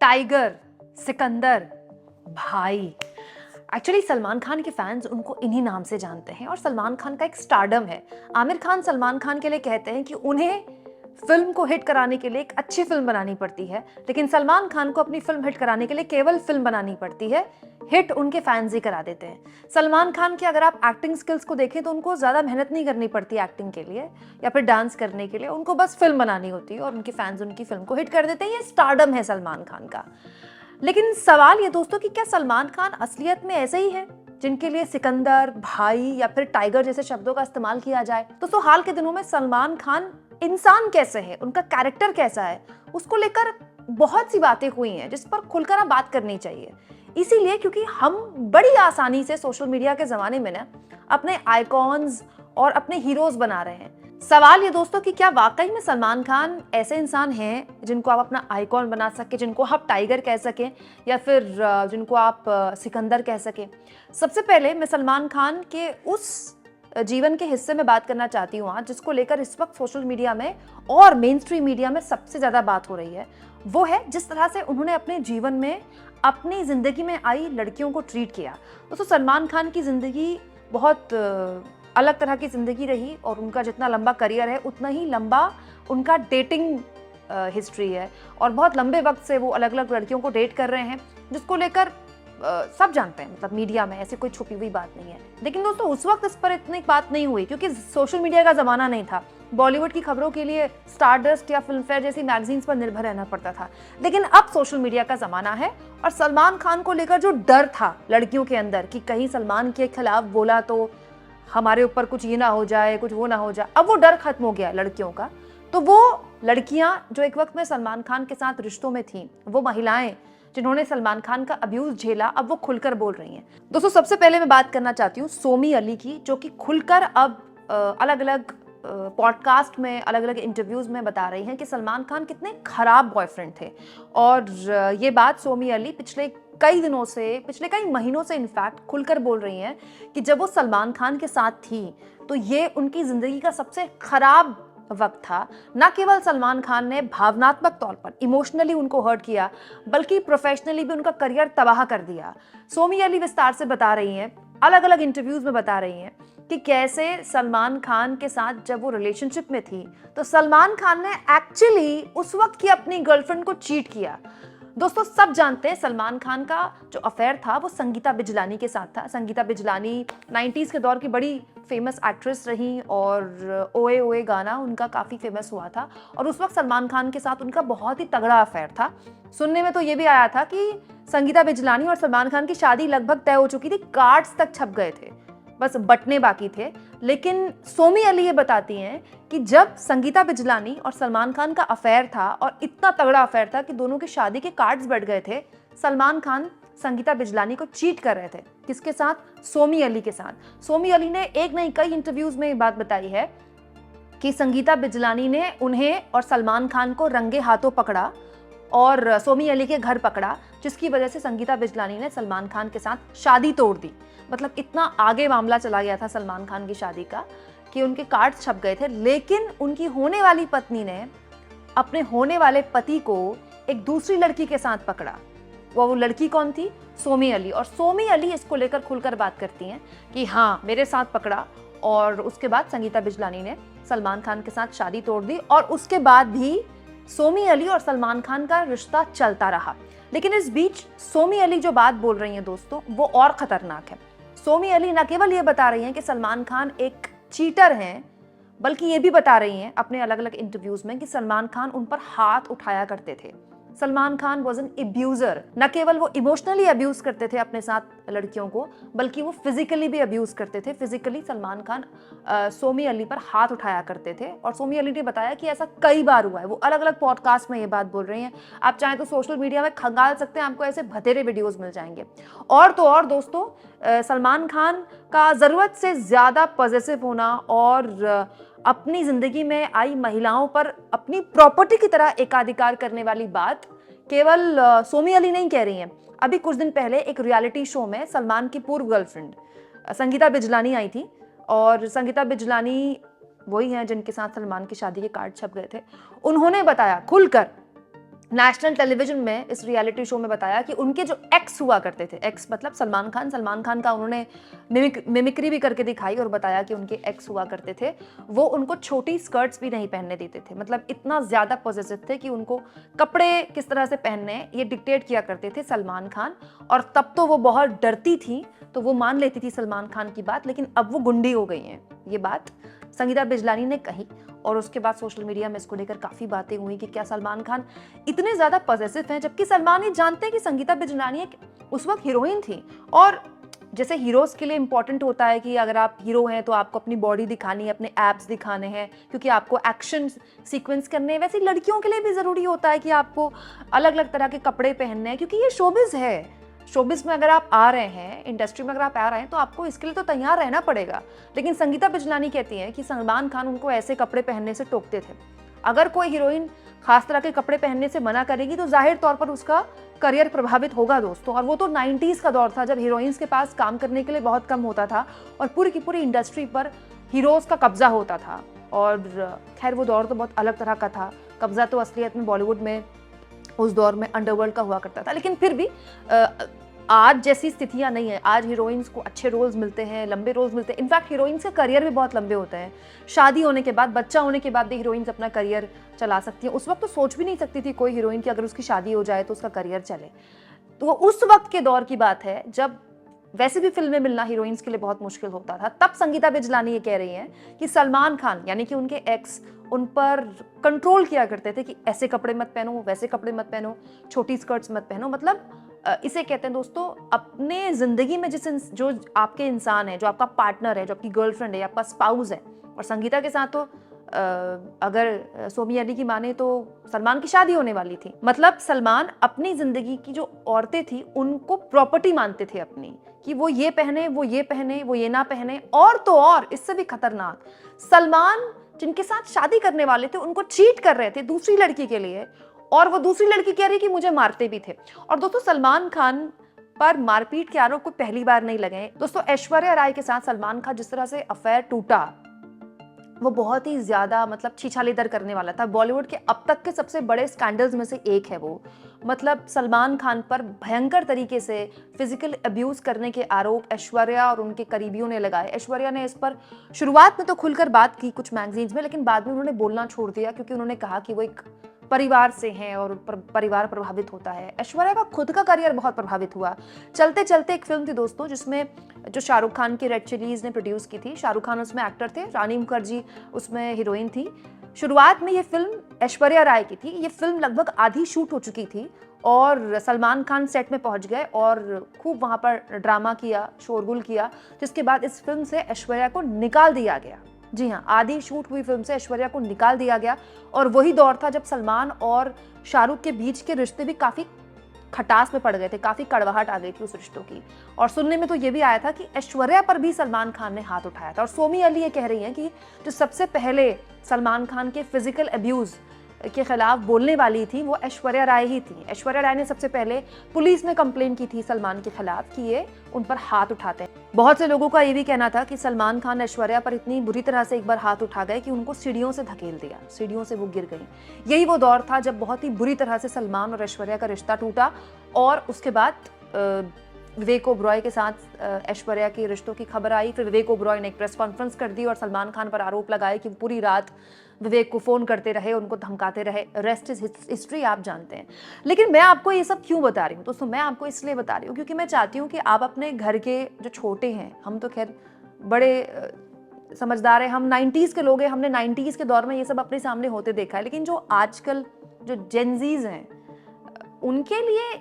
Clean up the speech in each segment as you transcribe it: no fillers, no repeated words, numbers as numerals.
Tiger, Sikandar, भाई। Actually Salman Khan के fans उनको इन्हीं नाम से जानते हैं और सलमान खान का एक स्टारडम है। आमिर खान सलमान खान के लिए कहते हैं कि उन्हें फिल्म को हिट कराने के लिए एक अच्छी फिल्म बनानी पड़ती है, लेकिन सलमान खान को अपनी फिल्म हिट कराने के लिए केवल फिल्म बनानी पड़ती है, हिट उनके फैंस ही करा देते हैं। सलमान खान के अगर आप एक्टिंग स्किल्स को देखें तो उनको ज़्यादा मेहनत नहीं करनी पड़ती एक्टिंग के लिए या फिर डांस करने के लिए, उनको बस फिल्म बनानी होती है और उनके फैंस उनकी फिल्म को हिट कर देते हैं। ये स्टारडम है सलमान खान का। लेकिन सवाल ये दोस्तों कि क्या सलमान खान असलियत में ऐसे ही है जिनके लिए सिकंदर, भाई या फिर टाइगर जैसे शब्दों का इस्तेमाल किया जाए? दोस्तों हाल के दिनों में सलमान खान इंसान कैसे है, उनका कैरेक्टर कैसा है, उसको लेकर बहुत सी बातें हुई हैं जिस पर खुलकर अब बात करनी चाहिए। इसीलिए क्योंकि हम बड़ी आसानी से सोशल मीडिया के जमाने में ना अपने आइकॉन्स और अपने हीरोज बना रहे हैं। सवाल ये दोस्तों कि क्या वाकई में सलमान खान ऐसे इंसान हैं जिनको आप अपना आइकॉन बना सके, जिनको आप टाइगर कह सकें या फिर जिनको आप सिकंदर कह सकें? सबसे पहले मैं सलमान खान के उस जीवन के हिस्से में बात करना चाहती हूँ आज, जिसको लेकर इस वक्त सोशल मीडिया में और मेन स्ट्रीम मीडिया में सबसे ज़्यादा बात हो रही है। वो है जिस तरह से उन्होंने अपने जीवन में अपनी ज़िंदगी में आई लड़कियों को ट्रीट किया। दोस्तों सलमान खान की ज़िंदगी बहुत अलग तरह की ज़िंदगी रही और उनका जितना लंबा करियर है उतना ही लंबा उनका डेटिंग हिस्ट्री है और बहुत लंबे वक्त से वो अलग अलग लड़कियों को डेट कर रहे हैं, जिसको लेकर सब जानते हैं। मतलब मीडिया में ऐसी कोई छुपी हुई बात नहीं है। लेकिन दोस्तों उस वक्त इस पर इतनी बात नहीं हुई क्योंकि सोशल मीडिया का ज़माना नहीं था। बॉलीवुड की खबरों के लिए स्टारडस्ट या फिल्म फेयर जैसी मैगजीन्स पर निर्भर रहना पड़ता था। लेकिन अब सोशल मीडिया का ज़माना है और सलमान खान को लेकर जो डर था लड़कियों के अंदर कि कहीं सलमान के खिलाफ बोला तो हमारे ऊपर कुछ ये ना हो जाए, कुछ वो ना हो जाए, अब वो डर खत्म हो गया लड़कियों का। तो वो लड़कियां जो एक वक्त में सलमान खान के साथ रिश्तों में थीं, वो महिलाएं जिन्होंने सलमान खान का अब्यूज झेला, अब वो खुलकर बोल रही हैं। दोस्तों सबसे पहले मैं बात करना चाहती हूँ सोमी अली की, जो कि खुलकर अब अलग अलग पॉडकास्ट में, अलग अलग इंटरव्यूज में बता रही हैं कि सलमान खान कितने खराब बॉयफ्रेंड थे। और ये बात सोमी अली पिछले कई दिनों से, पिछले कई महीनों से इनफैक्ट खुलकर बोल रही हैं कि जब वो सलमान खान के साथ थी तो ये उनकी जिंदगी का सबसे खराब वक्त था। न केवल सलमान खान ने भावनात्मक तौर पर इमोशनली उनको हर्ट किया, बल्कि प्रोफेशनली भी उनका करियर तबाह कर दिया। सोमी अली विस्तार से बता रही हैं, अलग अलग इंटरव्यूज में बता रही हैं कि कैसे सलमान खान के साथ जब वो रिलेशनशिप में थी तो सलमान खान ने एक्चुअली उस वक्त की अपनी गर्लफ्रेंड को चीट किया। दोस्तों सब जानते हैं सलमान खान का जो अफेयर था वो संगीता बिजलानी के साथ था। संगीता बिजलानी 90s के दौर की बड़ी फेमस एक्ट्रेस रही और ओए ओए गाना उनका काफ़ी फेमस हुआ था और उस वक्त सलमान खान के साथ उनका बहुत ही तगड़ा अफेयर था। सुनने में तो ये भी आया था कि संगीता बिजलानी और सलमान खान की शादी लगभग तय हो चुकी थी, कार्ड्स तक छप गए थे, बस बटने बाकी थे। लेकिन सोमी अली ये बताती हैं कि जब संगीता बिजलानी और सलमान खान का अफेयर था और इतना तगड़ा अफेयर था कि दोनों की शादी के कार्ड्स बढ़ गए थे, सलमान खान संगीता बिजलानी को चीट कर रहे थे। किसके साथ? सोमी अली के साथ। सोमी अली ने एक नहीं कई इंटरव्यूज में ये बात बताई है कि संगीता बिजलानी ने उन्हें और सलमान खान को रंगे हाथों पकड़ा और सोमी अली के घर पकड़ा, जिसकी वजह से संगीता बिजलानी ने सलमान खान के साथ शादी तोड़ दी। मतलब इतना आगे मामला चला गया था सलमान खान की शादी का कि उनके कार्ड छप गए थे। लेकिन उनकी होने वाली पत्नी ने अपने होने वाले पति को एक दूसरी लड़की के साथ पकड़ा। वो लड़की कौन थी? सोमी अली। और सोमी अली इसको लेकर खुलकर बात करती हैं कि हाँ मेरे साथ पकड़ा और उसके बाद संगीता बिजलानी ने सलमान खान के साथ शादी तोड़ दी और उसके बाद भी सोमी अली और सलमान खान का रिश्ता चलता रहा। लेकिन इस बीच सोमी अली जो बात बोल रही हैं दोस्तों वो और खतरनाक है। सोमी अली न केवल ये बता रही हैं कि सलमान खान एक चीटर हैं, बल्कि ये भी बता रही हैं अपने अलग अलग इंटरव्यूज में कि सलमान खान उन पर हाथ उठाया करते थे। Salman Khan was an abuser. न केवल वो इमोशनली अब्यूज करते थे अपने साथ लड़कियों को, बल्कि वो फिजिकली भी अब्यूज करते थे। फिजिकली सलमान खान सोमी अली पर हाथ उठाया करते थे और सोमी अली ने बताया कि ऐसा कई बार हुआ है। वो अलग अलग पॉडकास्ट में ये बात बोल रही हैं। आप चाहें तो सोशल मीडिया में खंगाल सकते हैं, आपको ऐसे भतेरे वीडियोज मिल जाएंगे। और तो और दोस्तों सलमान खान का ज़रूरत से ज़्यादा पॉजिटिव होना और अपनी जिंदगी में आई महिलाओं पर अपनी प्रॉपर्टी की तरह एकाधिकार करने वाली बात केवल सोमी अली नहीं कह रही हैं। अभी कुछ दिन पहले एक रियलिटी शो में सलमान की पूर्व गर्लफ्रेंड संगीता बिजलानी आई थी और संगीता बिजलानी वही हैं जिनके साथ सलमान की शादी के कार्ड छप गए थे। उन्होंने बताया खुलकर नेशनल टेलीविजन में इस रियलिटी शो में बताया कि उनके जो एक्स हुआ करते थे, एक्स मतलब सलमान खान का उन्होंने मिमिक्री भी करके दिखाई और बताया कि उनके एक्स हुआ करते थे, वो उनको छोटी स्कर्ट्स भी नहीं पहनने देते थे। मतलब इतना ज़्यादा पॉसेसिव थे कि उनको कपड़े किस तरह से पहनने हैं ये डिक्टेट किया करते थे सलमान खान। और तब तो वो बहुत डरती थी, तो वो मान लेती थी सलमान खान की बात, लेकिन अब वो गुंडी हो गई हैं। ये बात संगीता बिजलानी ने कही और उसके बाद सोशल मीडिया में इसको लेकर काफ़ी बातें हुई कि क्या सलमान खान इतने ज़्यादा पॉसेसिव हैं, जबकि सलमान ये जानते हैं कि संगीता बिजलानी उस वक्त हीरोइन थी। और जैसे हीरोज़ के लिए इंपॉर्टेंट होता है कि अगर आप हीरो हैं तो आपको अपनी बॉडी दिखानी है, अपने एब्स दिखाने हैं, क्योंकि आपको एक्शन सीक्वेंस करने हैं, वैसे लड़कियों के लिए भी ज़रूरी होता है कि आपको अलग अलग तरह के कपड़े पहनने हैं, क्योंकि ये शोबिज़ है। शोबिज़ में अगर आप आ रहे हैं, इंडस्ट्री में अगर आप आ रहे हैं, तो आपको इसके लिए तो तैयार रहना पड़ेगा। लेकिन संगीता बिजलानी कहती हैं कि सलमान खान उनको ऐसे कपड़े पहनने से टोकते थे। अगर कोई हीरोइन खास तरह के कपड़े पहनने से मना करेगी तो जाहिर तौर पर उसका करियर प्रभावित होगा दोस्तों। और वो तो 90s का दौर था, जब हीरोइंस के पास काम करने के लिए बहुत कम होता था और पूरी की पूरी इंडस्ट्री पर हीरोज़ का कब्जा होता था। और खैर वो दौर तो बहुत अलग तरह का था। कब्जा तो असलियत में बॉलीवुड में उस दौर में अंडरवर्ल्ड का हुआ करता था। लेकिन फिर भी आज जैसी स्थितियां नहीं है। आज हीरोइंस को अच्छे रोल्स मिलते हैं, लंबे रोल्स मिलते हैं। इनफैक्ट हीरोइंस के करियर भी बहुत लंबे होते हैं। शादी होने के बाद, बच्चा होने के बाद भी हीरोइंस अपना करियर चला सकती है। उस वक्त तो सोच भी नहीं सकती थी कोई हीरोइन कि अगर उसकी शादी हो जाए तो उसका करियर चले। तो वो उस वक्त के दौर की बात है जब वैसे भी फिल्में मिलना हीरोइंस के लिए बहुत मुश्किल होता था। तब संगीता बिजलानी ये कह रही हैं कि सलमान खान यानी कि उनके एक्स उन पर कंट्रोल किया करते थे कि ऐसे कपड़े मत पहनो, वैसे कपड़े मत पहनो, छोटी स्कर्ट्स मत पहनो। मतलब इसे कहते हैं दोस्तों, अपने जिंदगी में जो आपके इंसान है, जो आपका पार्टनर है, जो आपकी गर्लफ्रेंड है, आपका स्पाउस है। और संगीता के साथ तो अगर सोमी अली की माने तो सलमान की शादी होने वाली थी। मतलब सलमान अपनी जिंदगी की जो औरतें थी उनको प्रॉपर्टी मानते थे अपनी, कि वो ये पहने, वो ये पहने, वो ये ना पहने। और तो और इससे भी खतरनाक, सलमान जिनके साथ शादी करने वाले थे उनको चीट कर रहे थे दूसरी लड़की के लिए, और वो दूसरी लड़की कह रही कि मुझे मारते भी थे। और दोस्तों सलमान खान पर मारपीट के आरोप कोई पहली बार नहीं लगे दोस्तों। ऐश्वर्या राय के साथ सलमान खान जिस तरह से अफेयर टूटा, वो बहुत ही ज्यादा मतलब छीछालेदर करने वाला था। बॉलीवुड के अब तक के सबसे बड़े स्कैंडल्स में से एक है वो। मतलब सलमान खान पर भयंकर तरीके से फिजिकल अब्यूज करने के आरोप ऐश्वर्या और उनके करीबियों ने लगाए। ऐश्वर्या ने इस पर शुरुआत में तो खुलकर बात की कुछ मैगजीन्स में, लेकिन बाद में उन्होंने बोलना छोड़ दिया, क्योंकि उन्होंने कहा कि वो एक परिवार से हैं और परिवार प्रभावित होता है। ऐश्वर्या का खुद का करियर बहुत प्रभावित हुआ। चलते चलते एक फिल्म थी दोस्तों जिसमें जो शाहरुख खान की रेड चिलीज ने प्रोड्यूस की थी। शाहरुख खान उसमें एक्टर थे, रानी मुखर्जी उसमें हीरोइन थी। शुरुआत में ये फिल्म ऐश्वर्या राय की थी। ये फिल्म लगभग आधी शूट हो चुकी थी और सलमान खान सेट में पहुंच गए और खूब वहां पर ड्रामा किया, शोरगुल किया, जिसके बाद इस फिल्म से ऐश्वर्या को निकाल दिया गया। जी हाँ, आधी शूट हुई फिल्म से ऐश्वर्या को निकाल दिया गया। और वही दौर था जब सलमान और शाहरुख के बीच के रिश्ते भी काफी खटास में पड़ गए थे, काफी कड़वाहट आ गई थी उस रिश्तों की। और सुनने में तो ये भी आया था कि ऐश्वर्या पर भी सलमान खान ने हाथ उठाया था। और सोमी अली ये कह रही हैं कि जो सबसे पहले सलमान खान के फिजिकल अब्यूज के खिलाफ बोलने वाली थी वो ऐश्वर्या राय ही थी। ऐश्वर्या राय ने सबसे पहले पुलिस में कंप्लेन की थी सलमान के खिलाफ कि ये उन पर हाथ उठाते हैं। बहुत से लोगों का ये भी कहना था कि सलमान खान ऐश्वर्या पर इतनी बुरी तरह से एक बार हाथ उठा गए कि उनको सीढ़ियों से धकेल दिया, सीढ़ियों से वो गिर गई। यही वो दौर था जब बहुत ही बुरी तरह से सलमान और ऐश्वर्या का रिश्ता टूटा। और उसके बाद विवेक ओबरॉय के साथ ऐश्वर्या के रिश्तों की खबर आई। फिर विवेक ओबरॉय ने एक प्रेस कॉन्फ्रेंस कर दी और सलमान खान पर आरोप लगाए कि पूरी रात विवेक को फोन करते रहे, उनको धमकाते रहे। रेस्ट इज हिस्ट्री, आप जानते हैं। लेकिन मैं आपको ये सब क्यों बता रही हूँ दोस्तों? मैं आपको इसलिए बता रही हूँ क्योंकि मैं चाहती हूँ कि आप अपने घर के जो छोटे हैं, हम तो खैर बड़े समझदार हैं, हम 90s के लोग हैं, हमने 90s के दौर में ये सब अपने सामने होते देखा है। लेकिन जो आजकल जो जेनजीज हैं, उनके लिए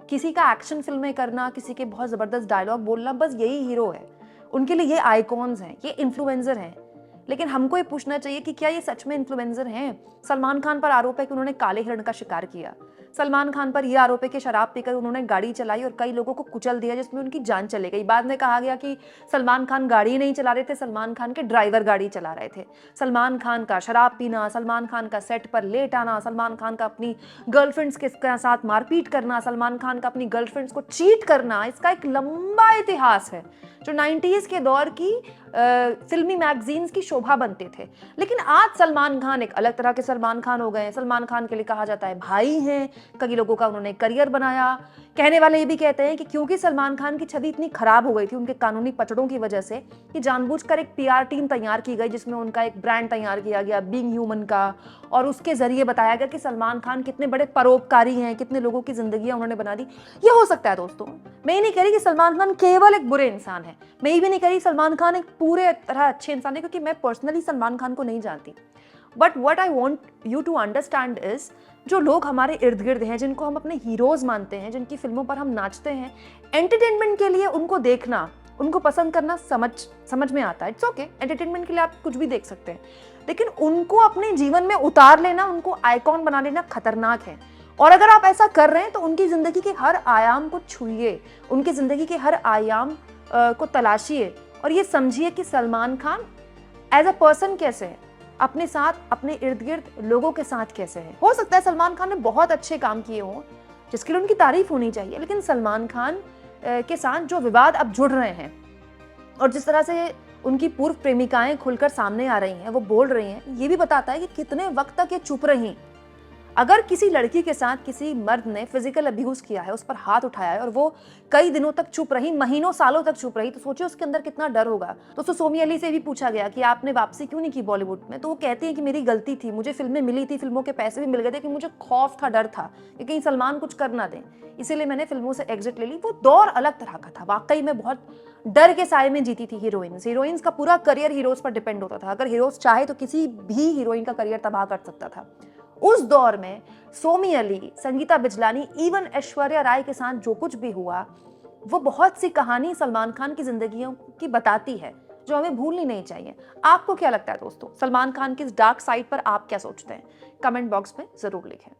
किसी का एक्शन फिल्में करना, किसी के बहुत ज़बरदस्त डायलॉग बोलना, बस यही हीरो है उनके लिए। ये आइकॉन्स हैं, ये इन्फ्लुएंसर हैं। लेकिन हमको ये पूछना चाहिए कि क्या ये सच में इन्फ्लुएंसर हैं? सलमान खान पर आरोप है कि उन्होंने काले हिरण का शिकार किया। सलमान खान पर यह आरोप है कि शराब पीकर उन्होंने गाड़ी चलाई और कई लोगों को कुचल दिया, जिसमें उनकी जान चली गई। बाद में कहा गया कि सलमान खान गाड़ी नहीं चला रहे थे, सलमान खान के ड्राइवर गाड़ी चला रहे थे। सलमान खान का शराब पीना, सलमान खान का सेट पर लेट आना, सलमान खान का अपनी गर्लफ्रेंड्स के साथ मारपीट करना, सलमान खान का अपनी गर्लफ्रेंड्स को चीट करना, इसका एक लंबा इतिहास है जो 90s के दौर की फिल्मी मैगजीन्स की शोभा बनते थे। लेकिन आज सलमान खान एक अलग तरह के सलमान खान हो गए हैं। सलमान खान के लिए कहा जाता है भाई हैं, कई लोगों का उन्होंने करियर बनाया। कहने वाले ये भी कहते हैं कि क्योंकि सलमान खान की छवि इतनी खराब हो गई थी उनके कानूनी पचड़ों की वजह से, कि जानबूझकर एक पीआर टीम तैयार की गई जिसमें उनका एक ब्रांड तैयार किया गया बीइंग ह्यूमन का, और उसके जरिए बताया गया कि सलमान खान कितने बड़े परोपकारी हैं, कितने लोगों की जिंदगियां उन्होंने बना दी। ये हो सकता है दोस्तों, मैं ये नहीं कह रही कि सलमान खान केवल एक बुरे इंसान है, मैं ये भी नहीं कह रही सलमान खान एक पूरे तरह अच्छे इंसान है, क्योंकि मैं पर्सनली सलमान खान को नहीं जानती। But what I want you to understand is, जो लोग हमारे इर्द गिर्द हैं, जिनको हम अपने हीरोज मानते हैं, जिनकी फिल्मों पर हम नाचते हैं, एंटरटेनमेंट के लिए उनको देखना, उनको पसंद करना समझ में आता है। इट्स ओके, एंटरटेनमेंट के लिए आप कुछ भी देख सकते हैं, लेकिन उनको अपने जीवन में उतार लेना, उनको आइकॉन बना लेना खतरनाक है। और अगर आप ऐसा कर रहे हैं तो उनकी जिंदगी के हर आयाम को छूइए, उनकी जिंदगी के हर आयाम को तलाशिए, और ये समझिए कि Salman Khan as a person कैसे है, अपने साथ, अपने इर्द गिर्द लोगों के साथ कैसे है। हो सकता है सलमान खान ने बहुत अच्छे काम किए हों जिसके लिए उनकी तारीफ होनी चाहिए, लेकिन सलमान खान के साथ जो विवाद अब जुड़ रहे हैं और जिस तरह से उनकी पूर्व प्रेमिकाएं खुलकर सामने आ रही हैं, वो बोल रही हैं, ये भी बताता है कि कितने वक्त तक ये चुप रही। अगर किसी लड़की के साथ किसी मर्द ने फिजिकल अब्यूज किया है, उस पर हाथ उठाया है और वो कई दिनों तक चुप रही, महीनों सालों तक चुप रही, तो सोचिए उसके अंदर कितना डर होगा। दोस्तों सोमी अली से भी पूछा गया कि आपने वापसी क्यों नहीं की बॉलीवुड में, तो वो कहती है कि मेरी गलती थी, मुझे फिल्में मिली थी, फिल्मों के पैसे भी मिल गए थे, कि मुझे खौफ था, डर था कि कहीं सलमान कुछ कर ना दें, इसीलिए मैंने फिल्मों से एग्जिट ले ली। वो दौर अलग तरह का था, वाकई में बहुत डर के साए में जीती थी हीरोइंस का पूरा करियर हीरोज पर डिपेंड होता था। अगर हीरोज चाहे तो किसी भी हीरोइन का करियर तबाह कर सकता था। उस दौर में सोमी अली, संगीता बिजलानी, इवन ऐश्वर्या राय के साथ जो कुछ भी हुआ, वो बहुत सी कहानी सलमान खान की जिंदगियों की बताती है जो हमें भूलनी नहीं चाहिए। आपको क्या लगता है दोस्तों, सलमान खान की इस डार्क साइड पर आप क्या सोचते हैं? कमेंट बॉक्स में जरूर लिखें।